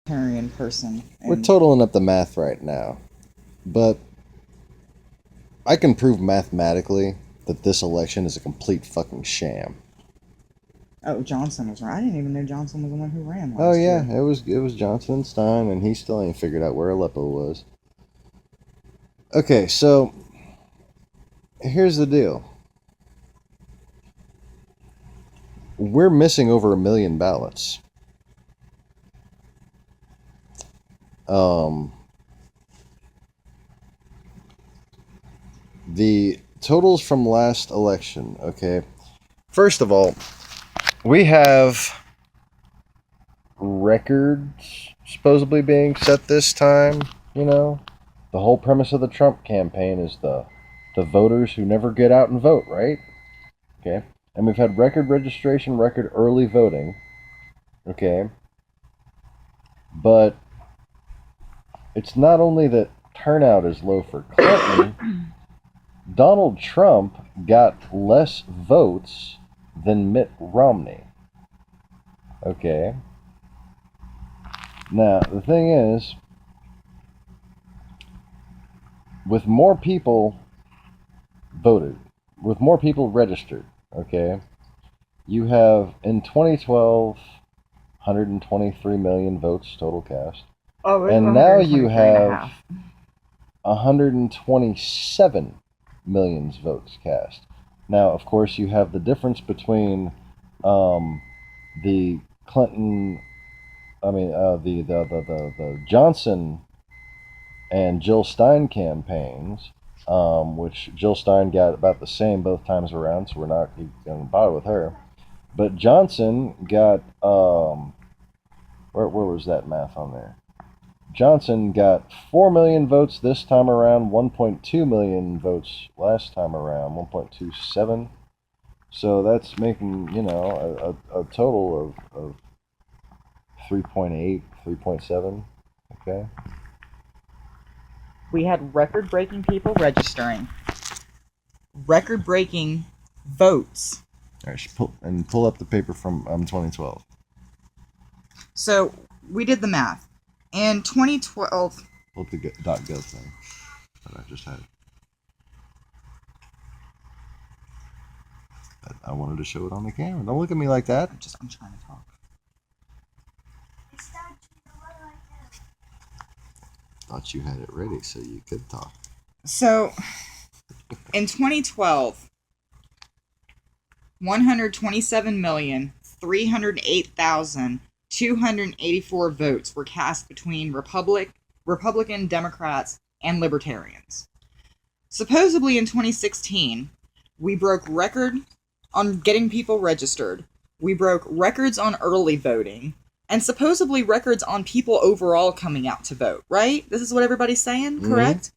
libertarian person. We're And totaling up the math right now, but I can prove mathematically that this election is a complete fucking sham. oh, Johnson was right. I didn't even know Johnson was the one who ran Oh last yeah, year. it was Johnson and Stein, and he still ain't figured out where Aleppo was. Okay, so here's the deal. We're missing over 1 million ballots. Um, the totals from last election, okay? First of all, we have records supposedly being set this time, you know? The whole premise of the Trump campaign is the voters who never get out and vote, right? Okay. And we've had record registration, record early voting. Okay. But it's not only that turnout is low for Clinton, Donald Trump got less votes than Mitt Romney. Okay. Now, the thing is, with more people voted, with more people registered, okay, you have in 2012 123 million votes total cast. Oh, it was And now you 123 and a have half. 127 million votes cast. Now, of course, you have the difference between the Clinton, the Johnson and Jill Stein campaigns, which Jill Stein got about the same both times around, so we're not going to bother with her. But Johnson got, where was that math on there? Johnson got 4 million votes this time around, 1.2 million votes last time around, 1.27. So that's making, a total of 3.8, 3.7. Okay. We had record-breaking people registering, record-breaking votes. All right, pull up the paper from 2012. So we did the math. In 2012, Pull up the .gov thing. But I just had it. I wanted to show it on the camera. Don't look at me like that. I'm trying to talk. Thought you had it ready so you could talk. So in 2012, 127,308,284 votes were cast between Republican, Democrats, and Libertarians. Supposedly in 2016, we broke record on getting people registered. We broke records on early voting. And supposedly records on people overall coming out to vote, right? This is what everybody's saying, correct?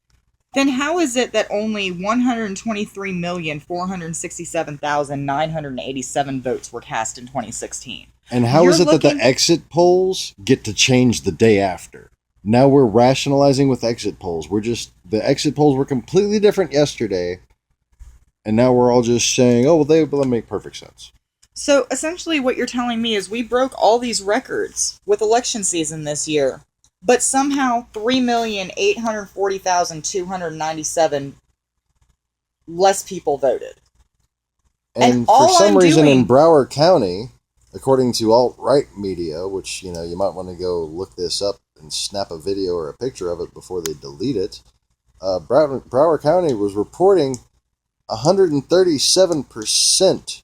Then how is it that only 123,467,987 votes were cast in 2016? And how is it that the exit polls get to change the day after? Now we're rationalizing with exit polls. The exit polls were completely different yesterday, and now we're all just saying, oh, well, they make perfect sense. So essentially what you're telling me is we broke all these records with election season this year, but somehow 3,840,297 less people voted. And for some reason in Broward County, according to alt-right media, which, you might want to go look this up and snap a video or a picture of it before they delete it, Broward County was reporting 137%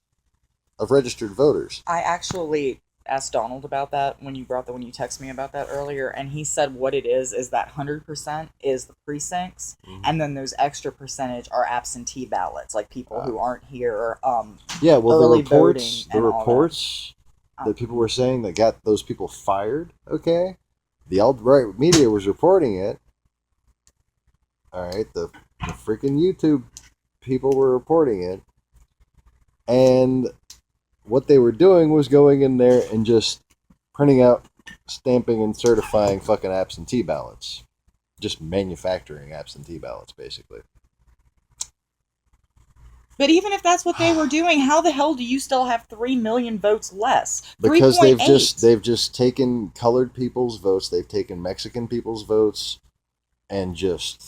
of registered voters. I actually asked Donald about that when you texted me about that earlier, and he said what it is that 100% is the precincts, and then those extra percentage are absentee ballots, like people who aren't here. Yeah, well, the reports that people were saying that got those people fired. Okay, the alt-right media was reporting it. All right, the freaking YouTube people were reporting it, and what they were doing was going in there and just printing out, stamping, and certifying fucking absentee ballots. Just manufacturing absentee ballots, basically. But even if that's what they were doing, how the hell do you still have 3 million votes less? Because 3.8. they've just taken colored people's votes, they've taken Mexican people's votes, and just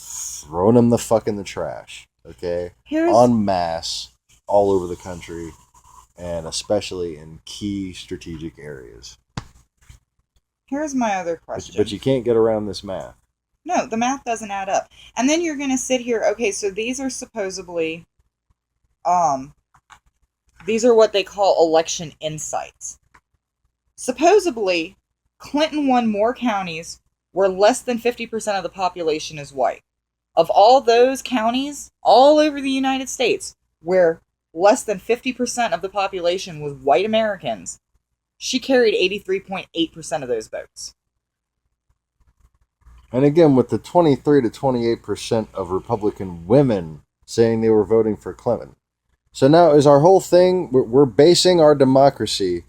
thrown them the fuck in the trash. Okay, en masse, all over the country, and especially in key strategic areas. Here's my other question. But you can't get around this math. No, the math doesn't add up. And then you're going to sit here, okay, so these are supposedly, these are what they call election insights. Supposedly, Clinton won more counties where less than 50% of the population is white. Of all those counties, all over the United States, where less than 50% of the population was white Americans, she carried 83.8% of those votes. And again, with the 23 to 28% of Republican women saying they were voting for Clinton. So now is our whole thing, we're basing our democracy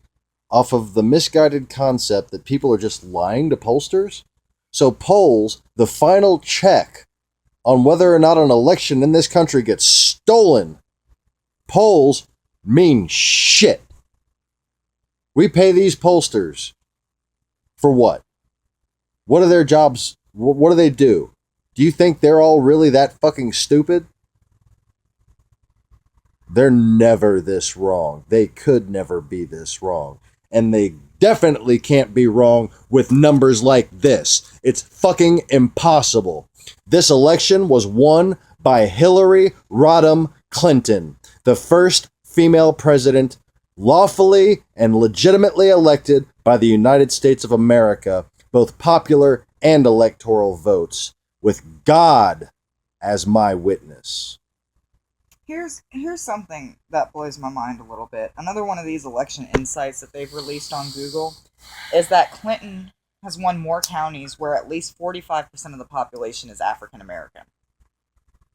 off of the misguided concept that people are just lying to pollsters? So polls, the final check on whether or not an election in this country gets stolen, polls mean shit. We pay these pollsters for what? What are their jobs? What do they do? Do you think they're all really that fucking stupid? They're never this wrong. They could never be this wrong. And they definitely can't be wrong with numbers like this. It's fucking impossible. This election was won by Hillary Rodham Clinton, the first female president lawfully and legitimately elected by the United States of America, both popular and electoral votes, with God as my witness. Here's something that blows my mind a little bit. Another one of these election insights that they've released on Google is that Clinton has won more counties where at least 45% of the population is African American.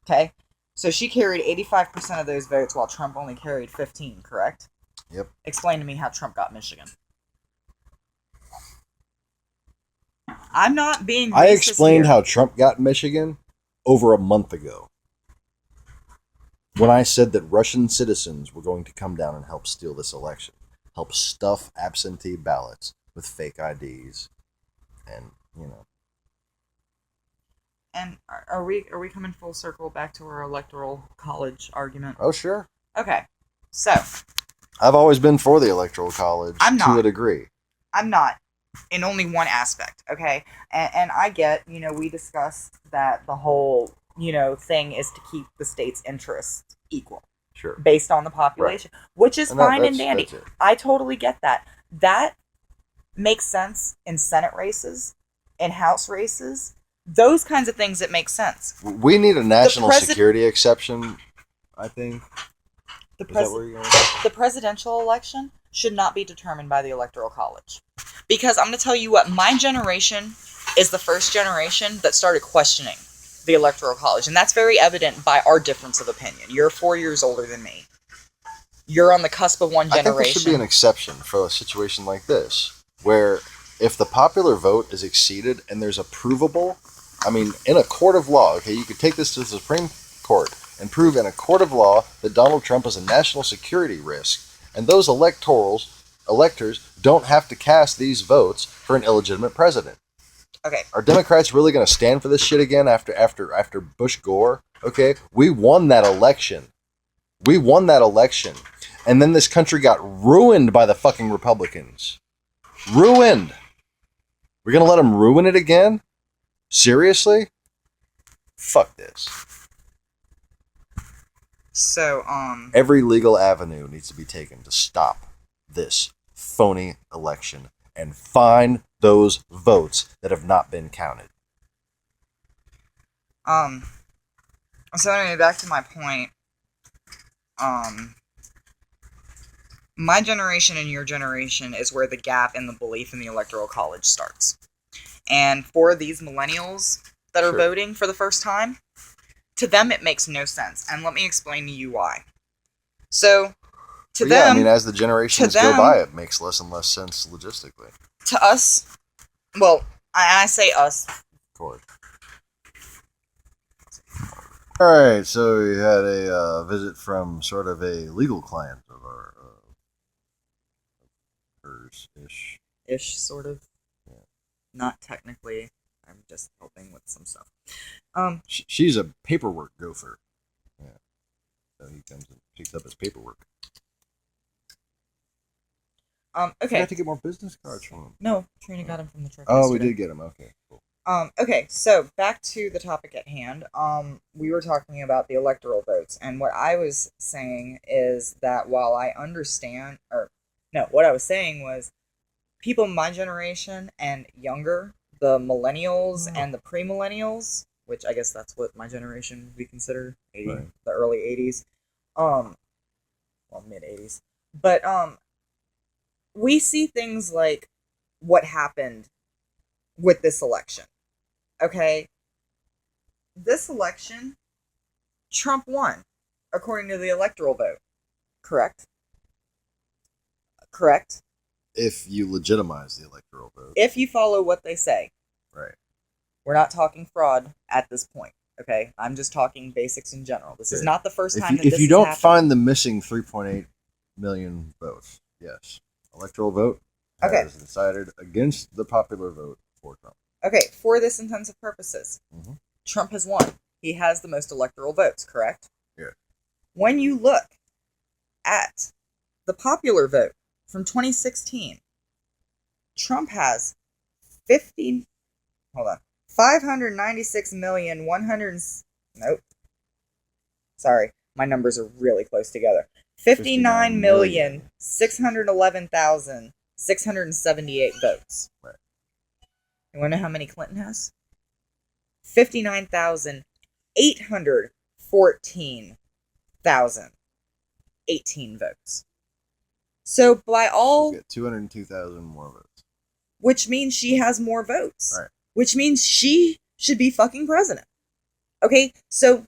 Okay? So she carried 85% of those votes while Trump only carried 15, correct? Yep. Explain to me how Trump got Michigan. I'm not being racist I explained here. how Trump got Michigan over a month ago, when I said that Russian citizens were going to come down and help steal this election, help stuff absentee ballots with fake IDs, and, you know. And are we coming full circle back to our Electoral College argument? Oh, sure. Okay, so I've always been for the Electoral College. I'm not. To a degree. I'm not, in only one aspect, okay? And I get, we discussed that the whole, thing is to keep the state's interests equal. Sure. Based on the population, right. Which is fine and dandy. I totally get that. That makes sense in Senate races, in House races, those kinds of things that make sense. We need a national security exception, I think. The presidential election should not be determined by the Electoral College. Because I'm going to tell you what, my generation is the first generation that started questioning the Electoral College. And that's very evident by our difference of opinion. You're 4 years older than me. You're on the cusp of one generation. I think there should be an exception for a situation like this, where if the popular vote is exceeded and there's a provable, in a court of law, okay, you could take this to the Supreme Court and prove in a court of law that Donald Trump is a national security risk, and those electors don't have to cast these votes for an illegitimate president. Okay. Are Democrats really going to stand for this shit again after Bush Gore? Okay, we won that election. And then this country got ruined by the fucking Republicans. Ruined. We're going to let them ruin it again? Seriously? Fuck this. So, every legal avenue needs to be taken to stop this phony election and find those votes that have not been counted. So anyway, back to my point. My generation and your generation is where the gap in the belief in the Electoral College starts. And for these millennials that are voting for the first time, to them it makes no sense. And let me explain to you why. So, to them... Yeah, as the generations go by, it makes less and less sense logistically. To us, well, I say us. Of course. All right, so we had a visit from sort of a legal client of our hers-ish. Ish, sort of. Yeah. Not technically. I'm just helping with some stuff. She's a paperwork gopher. Yeah. So he comes and picks up his paperwork. Okay. I have to get more business cards from him. No, Trina got him from the truck. Oh, yesterday. we did get him. Okay, cool. Okay, so back to the topic at hand. We were talking about the electoral votes, and what I was saying is that while I understand, what I was saying was people my generation and younger, the millennials and the pre-millennials, which I guess that's what my generation would be considered, the early 80s, well, mid 80s, but we see things like what happened with this election. Okay, this election, Trump won, according to the electoral vote. Correct? Correct? If you legitimize the electoral vote. If you follow what they say. Right. We're not talking fraud at this point, okay? I'm just talking basics in general. This is not the first time that this If you has don't happened. find the missing 3.8 million votes, yes. Electoral vote has decided against the popular vote for Trump. Okay, for this intensive purposes, Trump has won. He has the most electoral votes, correct? Yeah. When you look at the popular vote from 2016, Trump has 596,100,000. Nope. Sorry, my numbers are really close together. 59,611,678 votes. Right. You want to know how many Clinton has? 59,814,018 votes. So by all... She's got 202,000 more votes. Which means she has more votes. Right. Which means she should be fucking president. Okay? So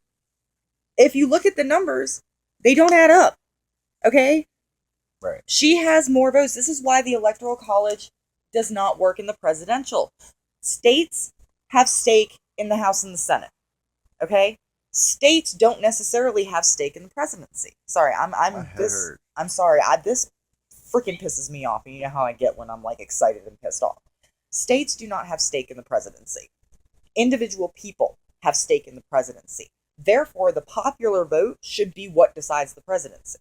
if you look at the numbers, they don't add up. Okay? Right. She has more votes. This is why the Electoral College does not work in the presidential. States have stake in the House and the Senate. Okay? States don't necessarily have stake in the presidency. Sorry, I'm sorry. This freaking pisses me off, and you know how I get when I'm like excited and pissed off. States do not have stake in the presidency. Individual people have stake in the presidency. Therefore, the popular vote should be what decides the presidency.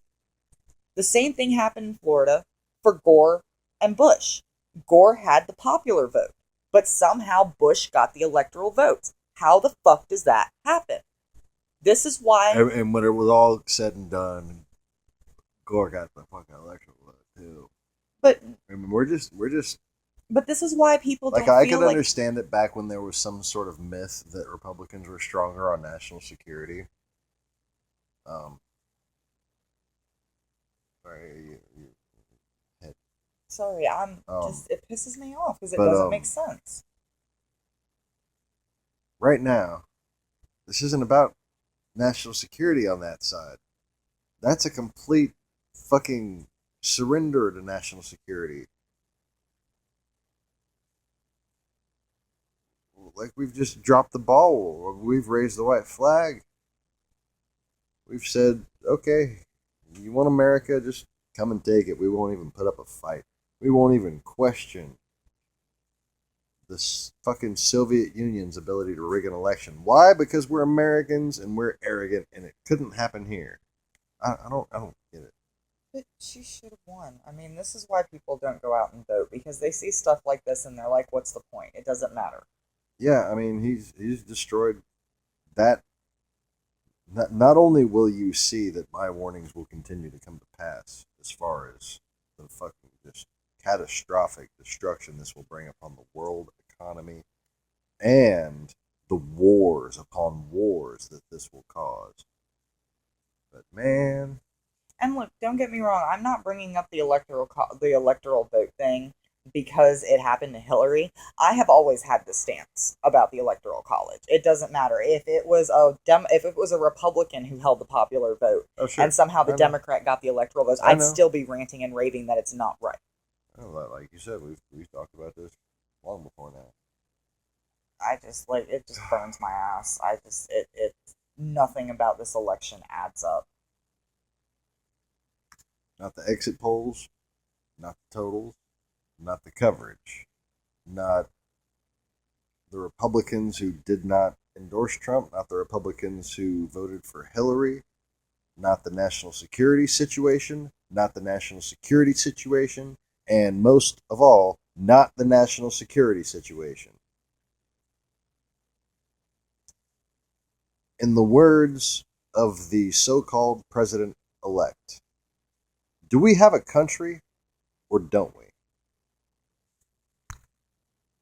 The same thing happened in Florida for Gore and Bush. Gore had the popular vote, but somehow Bush got the electoral votes. How the fuck does that happen? This is why... And when it was all said and done, Gore got the fucking electoral vote, too. But... I mean, we're just... But this is why people don't I could understand it back when there was some sort of myth that Republicans were stronger on national security. Sorry, it pisses me off because it doesn't make sense. Right now, this isn't about national security on that side. That's a complete fucking surrender to national security. Like, we've just dropped the ball. We've raised the white flag. We've said, okay, you want America, just come and take it. We won't even put up a fight. We won't even question this fucking Soviet Union's ability to rig an election. Why? Because we're Americans and we're arrogant, and it couldn't happen here. I don't get it. But she should have won. I mean, this is why people don't go out and vote, because they see stuff like this and they're like, what's the point? It doesn't matter. Yeah, I mean, he's destroyed that. Not only will you see that my warnings will continue to come to pass as far as the fucking just catastrophic destruction this will bring upon the world economy and the wars upon wars that this will cause. But man... And look, don't get me wrong, I'm not bringing up the electoral vote thing because it happened to Hillary. I have always had this stance about the Electoral College. It doesn't matter if it was a Republican who held the popular vote, and somehow the Democrat got the electoral votes, I'd still be ranting and raving that it's not right. Like you said, we've talked about this long before now. It just burns my ass. nothing about this election adds up. Not the exit polls, not the totals, not the coverage, not the Republicans who did not endorse Trump, not the Republicans who voted for Hillary, not the national security situation, and most of all, not the national security situation. In the words of the so-called president-elect, do we have a country or don't we?